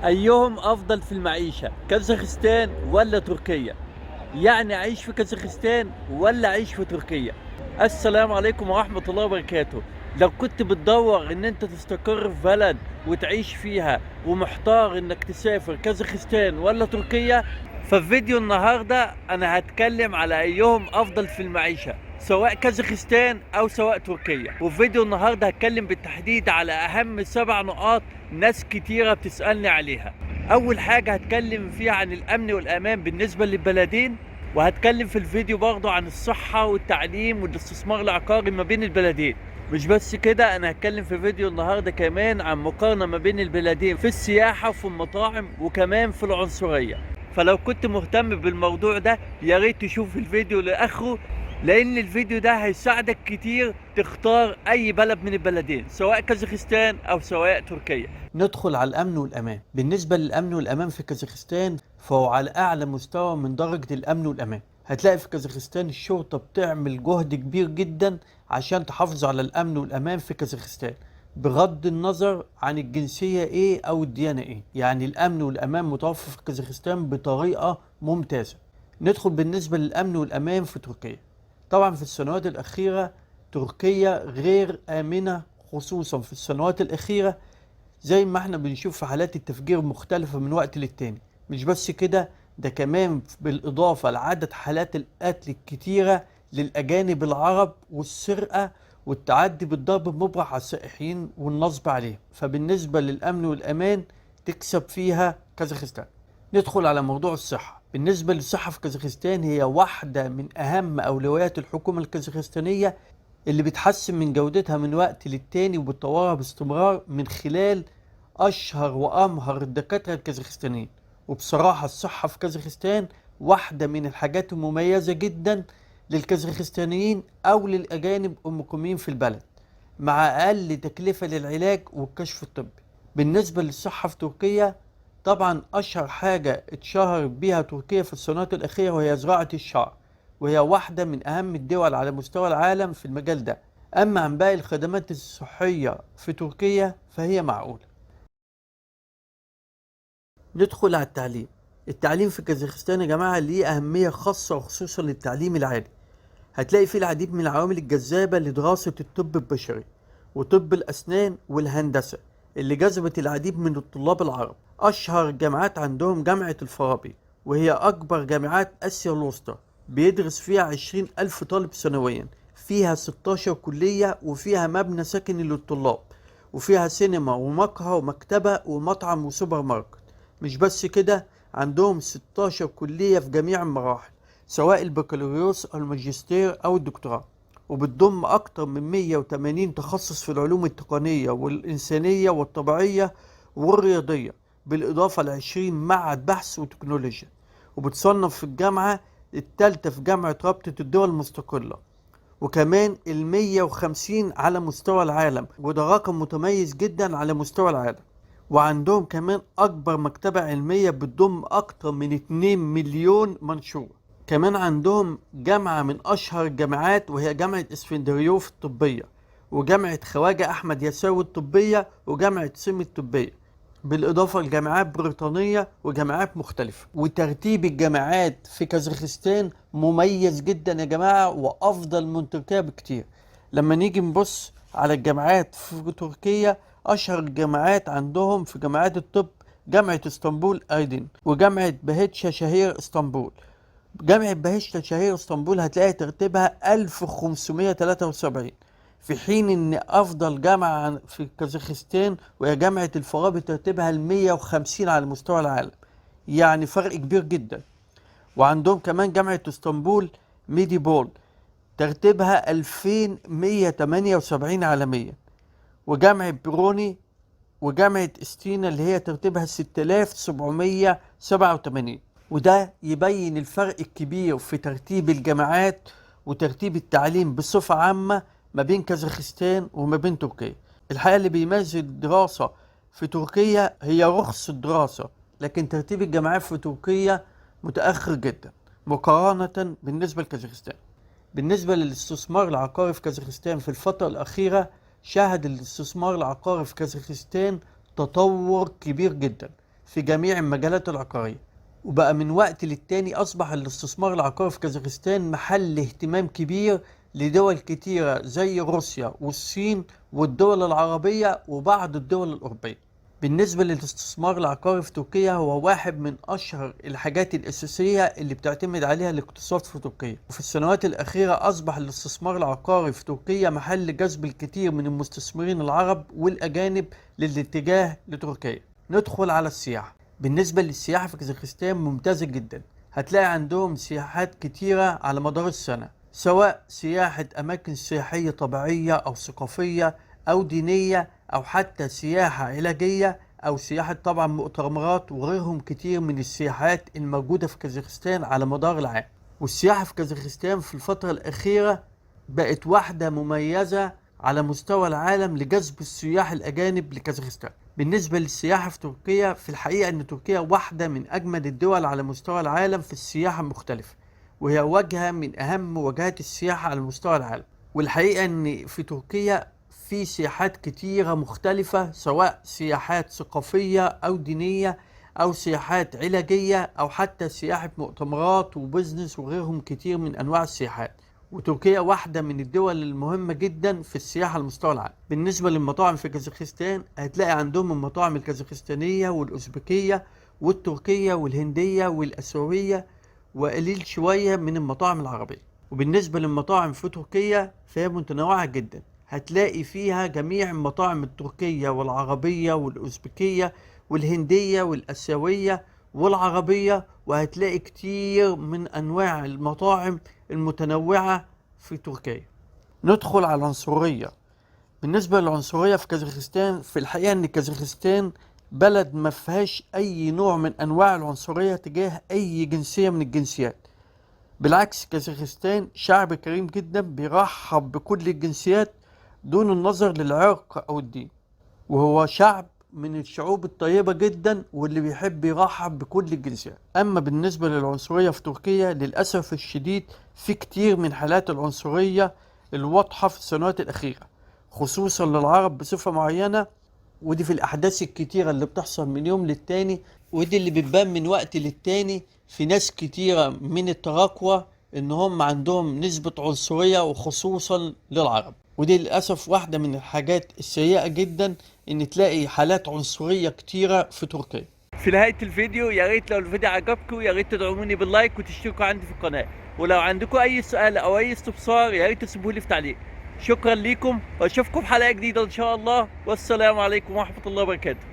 أيهم أفضل في المعيشة، كازاخستان ولا تركيا؟ يعني أعيش في كازاخستان ولا أعيش في تركيا؟ السلام عليكم ورحمة الله وبركاته. لو كنت بتدور إن أنت تستقر في بلد وتعيش فيها ومحتار إنك تسافر كازاخستان ولا تركيا، ففي فيديو النهاردة أنا هتكلم على أيهم أفضل في المعيشة، سواء كازاخستان أو سواء تركيا. وفي فيديو النهاردة هتكلم بالتحديد على أهم 7 نقاط ناس كتيرة بتسألني عليها. أول حاجة هتكلم فيها عن الأمن والأمان بالنسبة للبلدين، وهتكلم في الفيديو برضه عن الصحة والتعليم والاستثمار العقاري ما بين البلدين. مش بس كده، أنا هتكلم في فيديو النهاردة كمان عن مقارنة ما بين البلدين في السياحة وفي المطاعم وكمان في العنصرية. فلو كنت مهتم بالموضوع ده يا ريت تشوف الفيديو لآخره، لأن الفيديو ده هيساعدك كتير تختار أي بلد من البلدين، سواء كازاخستان أو سواء تركيا. ندخل على الأمن والأمان. بالنسبة للأمن والأمان في كازاخستان فهو على أعلى مستوى من درجة الأمن والأمان. هتلاقي في كازاخستان الشرطة بتعمل جهد كبير جدا عشان تحافظ على الأمن والأمان في كازاخستان، بغض النظر عن الجنسية ايه او الديانة ايه. يعني الامن والامان متوفر في كازاخستان بطريقة ممتازة. ندخل بالنسبة للامن والامان في تركيا. طبعا في السنوات الاخيرة تركيا غير امنة، خصوصا في السنوات الاخيرة زي ما احنا بنشوف في حالات التفجير مختلفة من وقت للتاني. مش بس كده، ده كمان بالإضافة لعدد حالات القتل الكتيرة للأجانب العرب والسرقة والتعدي بالضرب بمبرح على السائحين والنصب عليهم. فبالنسبة للأمن والأمان تكسب فيها كازاخستان. ندخل على موضوع الصحة. بالنسبة للصحة في كازاخستان هي واحدة من أهم أولويات الحكومة الكازاخستانية، اللي بتحسن من جودتها من وقت للتاني وبتطورها باستمرار من خلال أشهر وأمهر الدكاترة الكازاخستانيين. وبصراحة الصحة في كازاخستان واحدة من الحاجات المميزة جدا للكازاخستانيين أو للأجانب المقيمين في البلد، مع أقل تكلفة للعلاج والكشف الطبي. بالنسبة للصحة في تركيا، طبعا أشهر حاجة اتشهرت بيها تركيا في السنوات الأخيرة وهي زراعة الشعر، وهي واحدة من أهم الدول على مستوى العالم في المجال ده. أما عن باقي الخدمات الصحية في تركيا فهي معقولة. ندخل على التعليم. التعليم في كازاخستان يا جماعة ليه أهمية خاصة، وخصوصا للتعليم العالي. هتلاقي فيه العديد من العوامل الجذابة لدراسة الطب البشري وطب الأسنان والهندسة اللي جذبت العديد من الطلاب العرب. أشهر جامعات عندهم جامعة الفارابي، وهي أكبر جامعات آسيا الوسطى، بيدرس فيها 20,000 طالب سنويا. فيها 16 كلية، وفيها مبنى سكني للطلاب، وفيها سينما ومقهى ومكتبة ومطعم وسوبر ماركت. مش بس كده، عندهم 16 كلية في جميع المراحل، سواء البكالوريوس أو الماجستير أو الدكتوراه، وبتضم أكتر من 180 تخصص في العلوم التقنية والإنسانية والطبيعية والرياضية، بالإضافة ل20 معهد بحث وتكنولوجيا. وبتصنف في الجامعة التالتة في جامعة رابطة الدول المستقلة، وكمان 150 على مستوى العالم، وده رقم متميز جدا على مستوى العالم. وعندهم كمان أكبر مكتبة علمية بتضم أكتر من 2 مليون منشور. كمان عندهم جامعة من أشهر الجامعات وهي جامعة اسفندريوف الطبية، وجامعة خواجة أحمد يساوي الطبية، وجامعة سيمي الطبية، بالإضافة لجامعات بريطانية وجامعات مختلفة. وترتيب الجامعات في كازاخستان مميز جدا يا جماعة، وأفضل من تركيا بكتير. لما نيجي نبص على الجامعات في تركيا، أشهر الجامعات عندهم في جامعات الطب جامعة اسطنبول أيدن، وجامعة بهتشا شهير اسطنبول. جامعة بهشت شهير اسطنبول هتلاقي ترتيبها 1573، في حين ان افضل جامعة في كازاخستان وهي جامعة الفارابي ترتيبها 150 على مستوى العالم. يعني فرق كبير جدا. وعندهم كمان جامعة اسطنبول ميدي بول ترتيبها 2178 عالميا، وجامعة بروني وجامعة استينا اللي هي ترتيبها 6787. وده يبين الفرق الكبير في ترتيب الجامعات وترتيب التعليم بصفة عامة ما بين كازاخستان وما بين تركيا. الحقيقة اللي بيميز الدراسة في تركيا هي رخص الدراسة، لكن ترتيب الجامعات في تركيا متأخر جدا مقارنة بالنسبة لكازاخستان. بالنسبة للاستثمار العقاري في كازاخستان في الفترة الأخيرة، شهد الاستثمار العقاري في كازاخستان تطور كبير جدا، في جميع المجالات العقارية. وبقى من وقت للتاني أصبح الاستثمار العقاري في كازاخستان محل اهتمام كبير لدول كتيرة زي روسيا والصين والدول العربية وبعض الدول الأوروبية. بالنسبة للاستثمار العقاري في تركيا، هو واحد من أشهر الحاجات الأساسية اللي بتعتمد عليها الاقتصاد في تركيا. وفي السنوات الأخيرة أصبح الاستثمار العقاري في تركيا محل جذب الكثير من المستثمرين العرب والأجانب للاتجاه لتركيا. ندخل على السياحة. بالنسبة للسياحة في كازاخستان ممتازة جدا. هتلاقي عندهم سياحات كتيرة على مدار السنة، سواء سياحة أماكن سياحية طبيعية أو ثقافية أو دينية أو حتى سياحة علاجية أو سياحة طبعا مؤتمرات وغيرهم كتير من السياحات الموجودة في كازاخستان على مدار العام. والسياحة في كازاخستان في الفترة الأخيرة بقت واحدة مميزة على مستوى العالم لجذب السياح الأجانب لكازاخستان. بالنسبة للسياحة في تركيا، في الحقيقة أن تركيا واحدة من أجمد الدول على مستوى العالم في السياحة المختلفة، وهي واجهة من أهم وجهات السياحة على مستوى العالم. والحقيقة أن في تركيا في سياحات كتيرة مختلفة، سواء سياحات ثقافية أو دينية أو سياحات علاجية أو حتى سياحة مؤتمرات وبزنس وغيرهم كتير من أنواع السياحات. وتركيا واحدة من الدول المهمة جدا في السياحة على مستوى العالم. بالنسبة للمطاعم في كازاخستان، هتلاقي عندهم المطاعم الكازاخستانية والأوزبكية والتركية والهندية والآسيوية وقليل شوية من المطاعم العربية. وبالنسبة للمطاعم في تركيا فهي متنوعة جدا، هتلاقي فيها جميع المطاعم التركية والعربية والأوزبكية والهندية والآسيوية والعربية، وهتلاقي كتير من أنواع المطاعم المتنوعة في تركيا. ندخل على العنصرية. بالنسبة للعنصرية في كازاخستان، في الحقيقة أن كازاخستان بلد ما فيهاش أي نوع من أنواع العنصرية تجاه أي جنسية من الجنسيات. بالعكس، كازاخستان شعب كريم جدا بيرحب بكل الجنسيات دون النظر للعرق أو الدين، وهو شعب من الشعوب الطيبة جدا واللي بيحب يرحب بكل الجنسيات. أما بالنسبة للعنصرية في تركيا، للأسف الشديد في كتير من حالات العنصرية الواضحة في السنوات الأخيرة، خصوصا للعرب بصفة معينة، ودي في الأحداث الكتيرة اللي بتحصل من يوم للتاني، ودي اللي بتبان من وقت للتاني في ناس كتيرة من التراكوة إن هم عندهم نسبة عنصرية وخصوصا للعرب. ودي للأسف واحدة من الحاجات السيئة جدا إن تلاقي حالات عنصرية كتيرة في تركيا. في نهاية الفيديو، يا ريت لو الفيديو عجبكم يا ريت تدعموني باللايك وتشتركوا عندي في القناة، ولو عندكم أي سؤال أو أي استفسار يا ريت تسيبوه لي في تعليق. شكرا لكم وأشوفكم في حلقة جديدة إن شاء الله، والسلام عليكم ورحمة الله وبركاته.